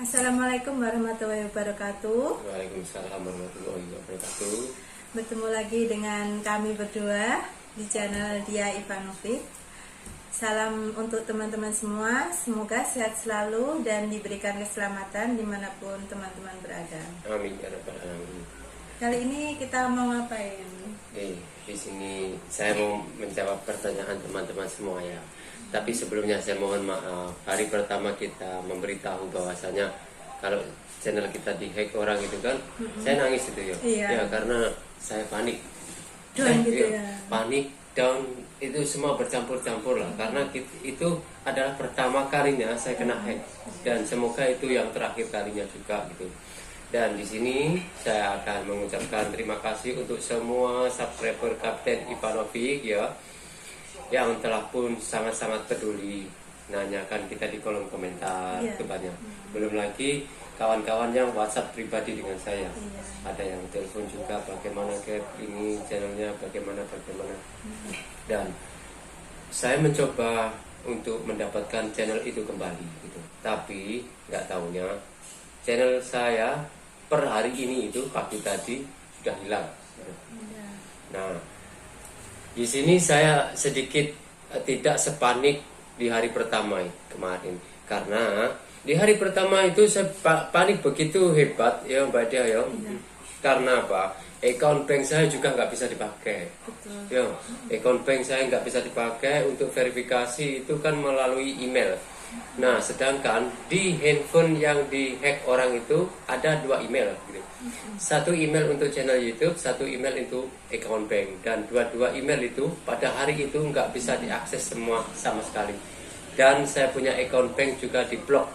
Assalamualaikum warahmatullahi wabarakatuh. Waalaikumsalam warahmatullahi wabarakatuh. Bertemu lagi dengan kami berdua di channel Dia Ivanovic. Salam untuk teman-teman semua. Semoga sehat selalu dan diberikan keselamatan dimanapun teman-teman berada. Amin ya rabbal alamin. Kali ini kita mau ngapain? Di sini saya mau menjawab pertanyaan teman-teman semua ya. Tapi sebelumnya saya mohon maaf. Hari pertama kita memberitahu bahwasanya kalau channel kita dihack orang itu kan, saya nangis itu ya. Iya. Ya karena saya panik. Down gitu ya. Panik, down, itu semua bercampur-campur lah. Karena itu adalah pertama kalinya saya kena hack, dan semoga itu yang terakhir kalinya juga gitu. Dan di sini saya akan mengucapkan terima kasih untuk semua subscriber Kapten Ivanovic ya, yang telah pun sangat-sangat peduli nanyakan kita di kolom komentar. Itu banyak. Belum lagi kawan-kawan yang WhatsApp pribadi dengan saya. Ada yang telepon juga, bagaimana Cap ini channelnya, bagaimana. Dan saya mencoba untuk mendapatkan channel itu kembali gitu. Tapi nggak taunya channel saya per hari ini itu pagi tadi sudah hilang. Nah, di sini saya sedikit tidak sepanik di hari pertama kemarin, karena di hari pertama itu saya panik begitu hebat ya Mbak Dia ya. Karena apa? Account bank saya juga nggak bisa dipakai. Ya, account bank saya nggak bisa dipakai untuk verifikasi itu kan melalui email. Nah, sedangkan di handphone yang dihack orang itu ada 2 email gitu. Satu email untuk channel YouTube, satu email untuk account bank, dan dua email itu pada hari itu nggak bisa diakses semua sama sekali. Dan saya punya account bank juga diblok.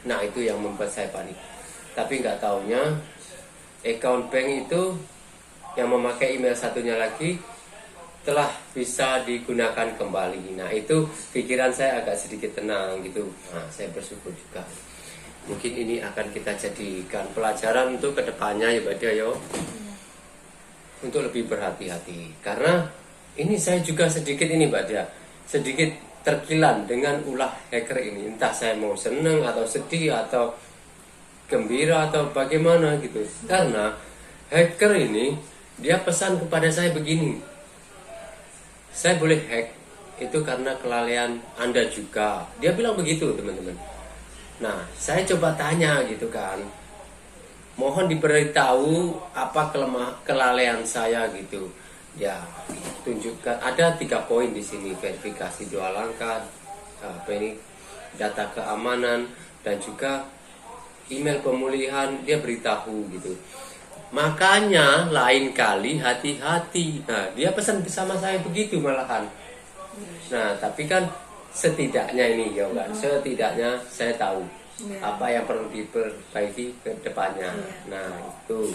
Nah, itu yang membuat saya panik. Tapi nggak taunya account bank itu yang memakai email satunya lagi telah bisa digunakan kembali. Nah, itu pikiran saya agak sedikit tenang gitu. Nah, saya bersyukur juga. Mungkin ini akan kita jadikan pelajaran untuk kedepannya ya Mbak Dia yo. Untuk lebih berhati-hati. Karena ini saya juga sedikit ini Mbak Dia, sedikit terkilan dengan ulah hacker ini. Entah saya mau seneng atau sedih atau gembira atau bagaimana gitu. Karena hacker ini dia pesan kepada saya begini, saya boleh hack itu karena kelalaian Anda juga. Dia bilang begitu teman-teman. Nah, saya coba tanya gitu kan, mohon diberitahu apa kelalaian saya gitu. Ya, tunjukkan ada 3 poin di sini: verifikasi 2 langkah, data keamanan, dan juga email pemulihan. Dia beritahu gitu. Makanya lain kali hati-hati. Nah, dia pesan bersama saya begitu malahan. Nah, tapi kan setidaknya ini ya kan, setidaknya saya tahu apa yang perlu diperbaiki ke depannya. Nah, itu.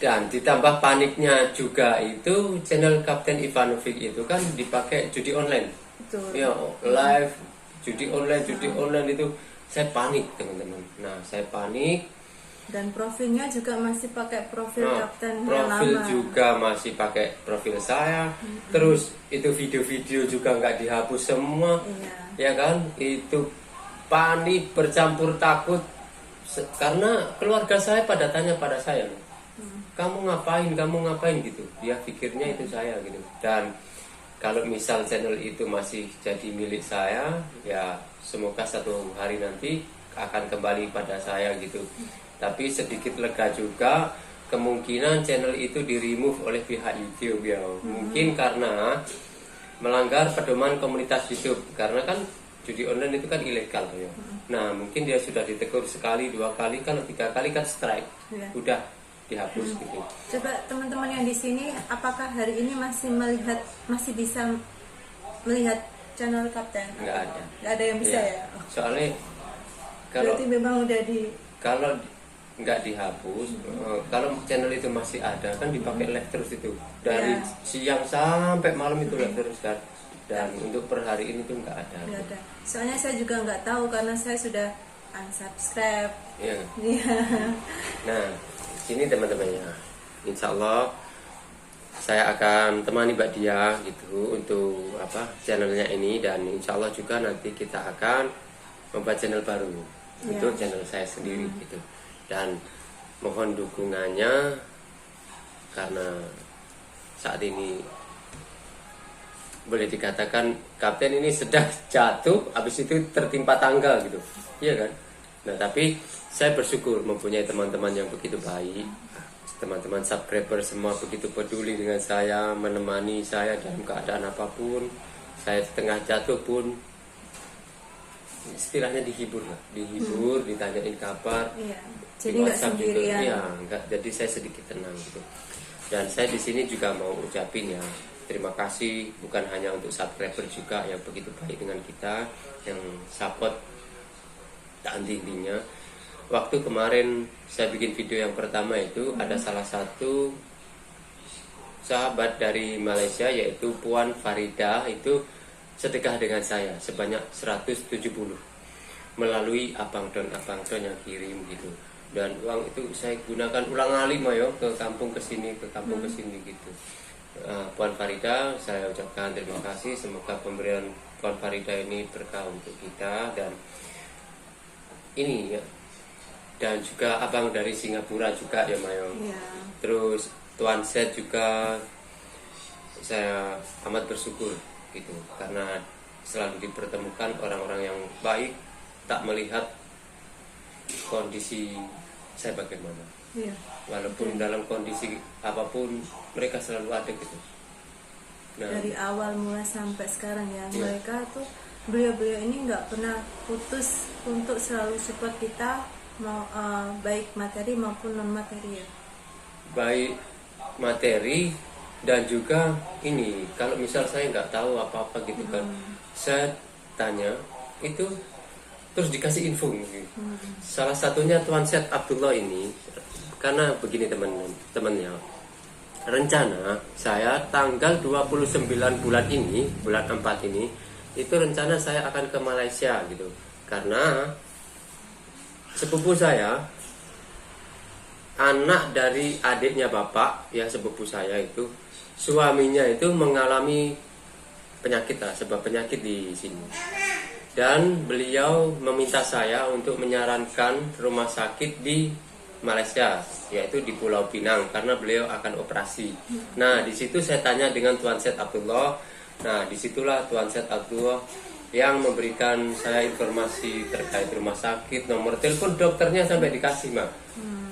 Dan ditambah paniknya juga itu channel Kapten Ivanovic itu kan dipakai judi online. Ya, live judi online itu saya panik teman-teman. Nah, saya panik. Dan profilnya juga masih pakai profil Kapten yang profil lama. juga masih pakai profil saya. Terus itu video-video juga nggak dihapus semua. Ya kan, itu panik bercampur takut karena keluarga saya pada tanya pada saya, kamu ngapain gitu. Dia pikirnya itu saya gitu. Dan kalau misal channel itu masih jadi milik saya, ya semoga satu hari nanti akan kembali pada saya gitu. Tapi sedikit lega juga, kemungkinan channel itu di-remove oleh pihak YouTube ya. Mungkin karena melanggar pedoman komunitas YouTube. Karena kan judi online itu kan ilegal ya. Nah, mungkin dia sudah ditegur sekali, 2 kali, kalau 3 kali kan strike. Udah dihapus gitu. Coba teman-teman yang di sini, apakah hari ini masih bisa melihat channel Kapten? Nggak ada. Nggak ada yang bisa ya? Soalnya kalau berarti memang udah kalau nggak dihapus, kalau channel itu masih ada kan dipakai live terus itu dari siang sampai malam itu live terus kan. Dan untuk per hari ini tuh nggak ada. Soalnya saya juga nggak tahu karena saya sudah unsubscribe. Iya. Nah, sini teman-temannya, insya Allah saya akan temani Mbak Dia gitu untuk channelnya ini, dan insya Allah juga nanti kita akan membuat channel baru untuk channel saya sendiri gitu. Dan mohon dukungannya karena saat ini boleh dikatakan kapten ini sedang jatuh, habis itu tertimpa tangga gitu, iya kan? Nah tapi saya bersyukur mempunyai teman-teman yang begitu baik, teman-teman subscriber semua begitu peduli dengan saya, menemani saya dalam keadaan apapun. Saya setengah jatuh pun istilahnya dihibur lah, ditanyain kabar. Iya. Jadi nggak sendirian. Iya, enggak. Jadi saya sedikit tenang gitu. Dan saya di sini juga mau ucapin ya terima kasih bukan hanya untuk subscriber juga yang begitu baik dengan kita, yang support tak henti-hentinya. Waktu kemarin saya bikin video yang pertama itu ada salah satu sahabat dari Malaysia yaitu Puan Farida itu sedekah dengan saya sebanyak 170 melalui abang don yang kirim gitu. Dan uang itu saya gunakan ulang-alik yo ke kampung kesini gitu. Puan Farida, saya ucapkan terima kasih. Semoga pemberian Puan Farida ini berkah untuk kita. Dan ini ya, dan juga abang dari Singapura juga ya Mayo. Terus Tuan Set juga saya amat bersyukur gitu, karena selalu dipertemukan orang-orang yang baik, tak melihat kondisi saya bagaimana. Walaupun dalam kondisi apapun mereka selalu ada gitu. Nah, dari awal mulai sampai sekarang ya, mereka tuh beliau-beliau ini nggak pernah putus untuk selalu support kita, mau baik materi maupun non materi ya. Baik materi dan juga ini kalau misal saya nggak tahu apa-apa gitu kan, saya tanya itu terus dikasih info gitu. Salah satunya Tuan Syed Abdullah ini, karena begini teman-temannya, rencana saya tanggal 29 bulan ini, bulan 4 ini, itu rencana saya akan ke Malaysia gitu. Karena sepupu saya, anak dari adiknya bapak, ya sepupu saya itu, suaminya itu mengalami penyakit lah, sebab penyakit di sini. Dan beliau meminta saya untuk menyarankan rumah sakit di Malaysia, yaitu di Pulau Pinang, karena beliau akan operasi. Nah, di situ saya tanya dengan Tuan Syed Abdullah. Nah, disitulah Tuan Syed Abdullah yang memberikan saya informasi terkait rumah sakit, nomor telepon dokternya sampai dikasih, Mak.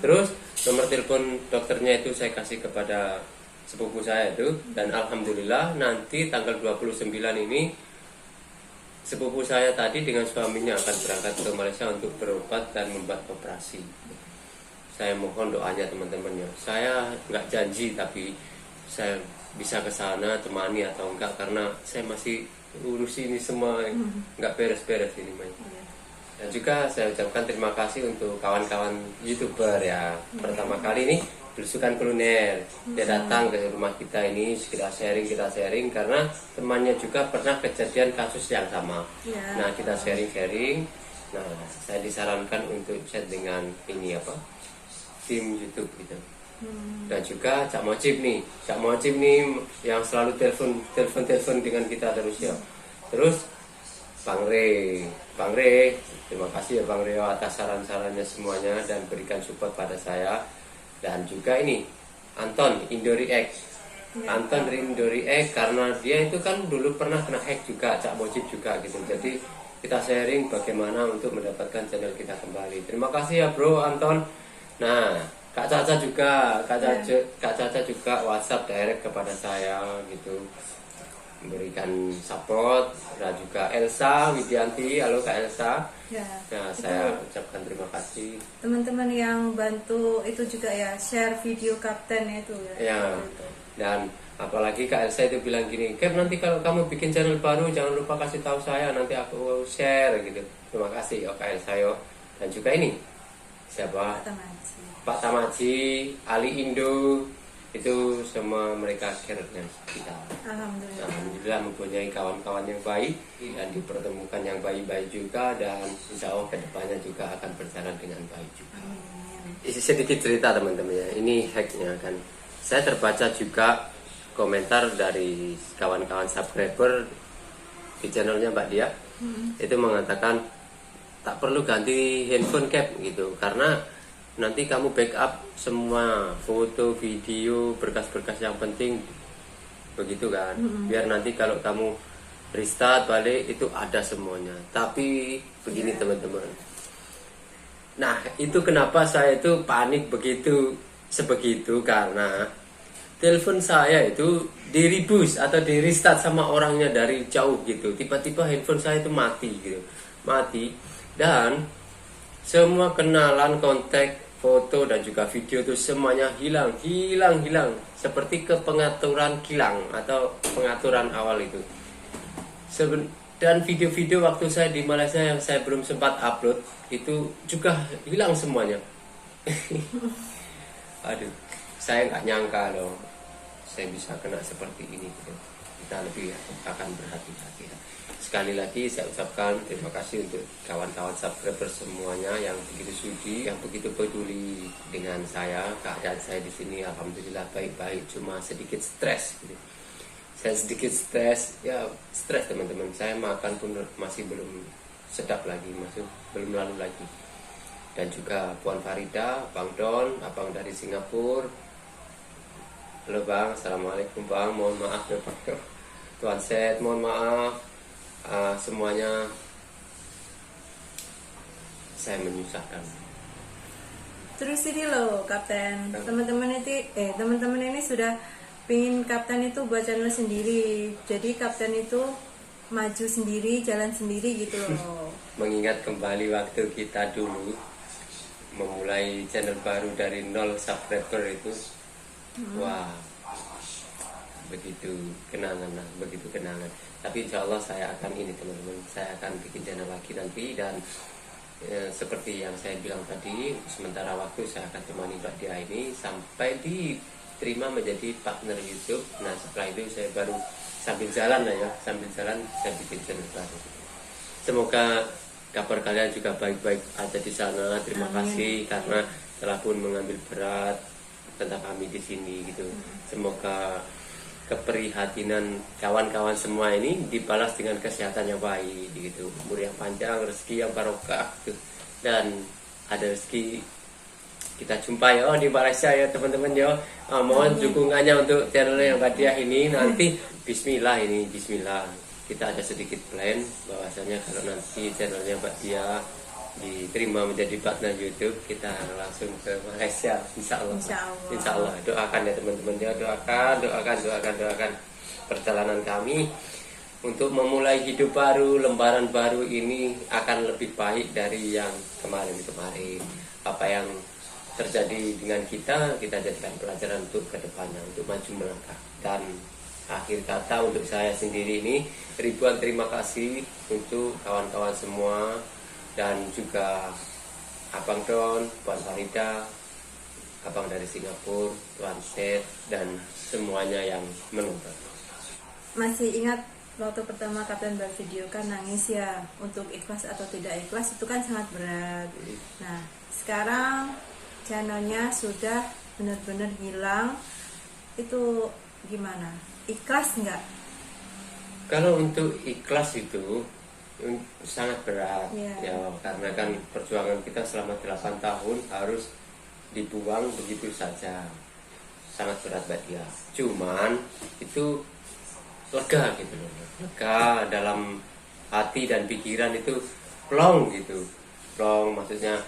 Terus nomor telepon dokternya itu saya kasih kepada sepupu saya itu, dan alhamdulillah nanti tanggal 29 ini sepupu saya tadi dengan suaminya akan berangkat ke Malaysia untuk berobat dan membuat operasi. Saya mohon doanya teman-temannya. Saya nggak janji tapi saya bisa ke sana temani atau enggak, karena saya masih urus ini semua, nggak beres-beres ini, Mai. Dan juga saya ucapkan terima kasih untuk kawan-kawan YouTuber ya. Pertama kali ini Belusukan Kuliner, dia datang ke rumah kita ini, kita sharing karena temannya juga pernah kejadian kasus yang sama. Nah, kita sharing. Nah, saya disarankan untuk chat dengan ini apa, tim YouTube gitu. Dan juga Cak Mojib nih yang selalu telepon dengan kita terus ya. Terus Bang Re, terima kasih ya Bang Reo atas saran-sarannya semuanya dan berikan support pada saya. Dan juga ini Anton Indori X, Anton Indori X, karena dia itu kan dulu pernah kena hack juga, Cak Mojib juga gitu. Jadi kita sharing bagaimana untuk mendapatkan channel kita kembali. Terima kasih ya Bro Anton. Nah, Kak Caca juga WhatsApp direct kepada saya gitu, memberikan support. Dan juga Elsa Widianti, halo Kak Elsa. Nah, saya ucapkan terima kasih. Teman-teman yang bantu itu juga ya, share video kapten itu ya. Dan apalagi Kak Elsa itu bilang gini, Cap nanti kalau kamu bikin channel baru jangan lupa kasih tahu saya, nanti aku share gitu. Terima kasih Kak Elsa yo. Dan juga ini siapa? Pak Tamaji, Ali Indo, itu semua mereka care-nya kita. Alhamdulillah mempunyai kawan-kawan yang baik dan dipertemukan yang baik-baik juga, dan insya Allah kedepannya juga akan berjalan dengan baik juga. Sedikit cerita teman-teman ya, ini hacknya kan. Saya terbaca juga komentar dari kawan-kawan subscriber di channelnya Mbak Dia, itu mengatakan tak perlu ganti handphone cap gitu, karena nanti kamu backup semua foto, video, berkas-berkas yang penting begitu kan. Biar nanti kalau kamu restart balik itu ada semuanya. Tapi begini teman-teman, nah itu kenapa saya itu panik begitu sebegitu, karena telepon saya itu di reboost atau di restart sama orangnya dari jauh gitu. Tiba-tiba handphone saya itu mati gitu, mati, dan semua kenalan, kontak, foto dan juga video itu semuanya hilang, seperti ke pengaturan kilang atau pengaturan awal itu. Dan video-video waktu saya di Malaysia yang saya belum sempat upload itu juga hilang semuanya. Aduh, saya nggak nyangka loh saya bisa kena seperti ini gitu. Kita lebih akan berhati-hati. Sekali lagi saya ucapkan terima kasih untuk kawan-kawan subscriber semuanya yang begitu sudi, yang begitu peduli dengan saya. Keadaan saya di sini alhamdulillah baik-baik, cuma sedikit stres gitu. Saya sedikit stres, ya stres teman-teman. Saya makan pun masih belum sedap lagi, masih belum lalu lagi. Dan juga Puan Farida, Bang Don, abang dari Singapura. Halo Bang, assalamualaikum Bang, mohon maaf ya Bang. Tuan Set, mohon maaf. Semuanya saya menyusahkan. Terus ini loh Kapten, teman-teman ini sudah pingin Kapten itu buat channel sendiri. Jadi Kapten itu maju sendiri, jalan sendiri gitu loh. Mengingat kembali waktu kita dulu memulai channel baru dari 0 subscriber itu, wah, begitu kenangan lah, begitu kenangan. Tapi insya Allah saya akan ini teman-teman, saya akan bikin channel lagi nanti. Dan seperti yang saya bilang tadi, sementara waktu saya akan temani Mbak Dia ini sampai diterima menjadi partner YouTube. Nah setelah itu saya baru sambil jalan lah ya, sambil jalan saya bikin channel baru. Semoga kabar kalian juga baik-baik aja di sana. Terima kasih karena telah pun mengambil berat tentang kami di sini gitu. Semoga keprihatinan kawan-kawan semua ini dibalas dengan kesehatan yang baik gitu, umur yang panjang, rezeki yang barokah gitu. Dan ada rezeki kita jumpa ya di Malaysia ya teman-teman ya. Mohon dukungannya untuk channel yang Mbak Dia ini nanti. Bismillah, kita ada sedikit plan bahwasanya kalau nanti channelnya Mbak Dia diterima menjadi partner YouTube, kita langsung ke Malaysia, insya Allah. Doakan ya teman-teman ya, doakan perjalanan kami untuk memulai hidup baru, lembaran baru ini akan lebih baik dari yang kemarin. Apa yang terjadi dengan kita jadikan pelajaran untuk kedepannya, untuk maju melangkah. Dan akhir kata untuk saya sendiri ini, ribuan terima kasih untuk kawan-kawan semua, dan juga Abang Don, Puan Farida, Abang dari Singapura, Tuan Set, dan semuanya yang menonton. Masih ingat waktu pertama Kapten bervideo kan nangis ya, untuk ikhlas atau tidak ikhlas itu kan sangat berat. Nah sekarang channelnya sudah benar-benar hilang, itu gimana? Ikhlas nggak? Kalau untuk ikhlas itu sangat berat ya, karena kan perjuangan kita selama 8 tahun harus dibuang begitu saja, sangat berat Mbak Dia. Cuman itu lega gitu loh, lega dalam hati dan pikiran itu plong gitu, plong maksudnya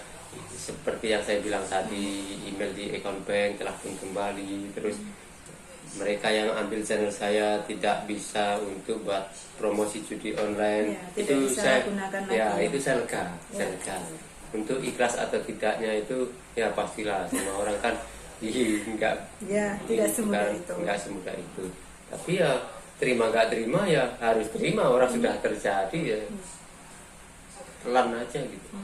seperti yang saya bilang tadi, email di account bank telah pun kembali. Terus mereka yang ambil channel saya tidak bisa untuk buat promosi judi online, itu saya itu saya lega. Untuk ikhlas atau tidaknya itu ya pastilah, semua orang kan tidak semudah itu. Tapi ya terima nggak terima ya harus terima, orang sudah terjadi ya telan aja gitu.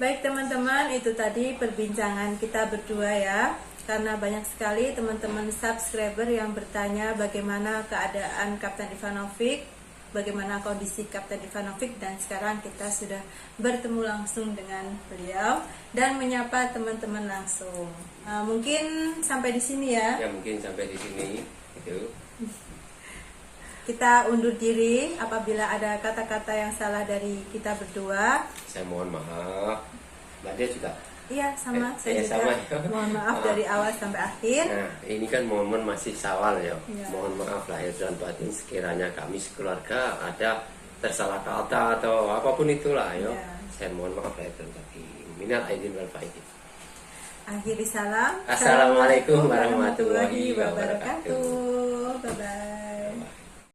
Baik teman-teman, itu tadi perbincangan kita berdua ya. Karena banyak sekali teman-teman subscriber yang bertanya bagaimana keadaan Kapten Ivanovic, bagaimana kondisi Kapten Ivanovic, dan sekarang kita sudah bertemu langsung dengan beliau dan menyapa teman-teman langsung. Mungkin sampai di sini ya. Ya mungkin sampai di sini gitu. kita undur diri apabila ada kata-kata yang salah dari kita berdua. Saya mohon maaf. Mbak Dia juga. Iya, sama. Saya juga sama, ya. mohon maaf dari awal sampai akhir. Nah, ini kan momen masih Syawal ya. Ya. Mohon maaf lahir dan batin sekiranya kami sekeluarga ada tersalah kata atau apapun itulah ya. Ya. Saya mohon maaf lahir dan batin. Minal aidin wal faizin. Akhiri salam. Assalamualaikum warahmatullahi wabarakatuh. Bye bye.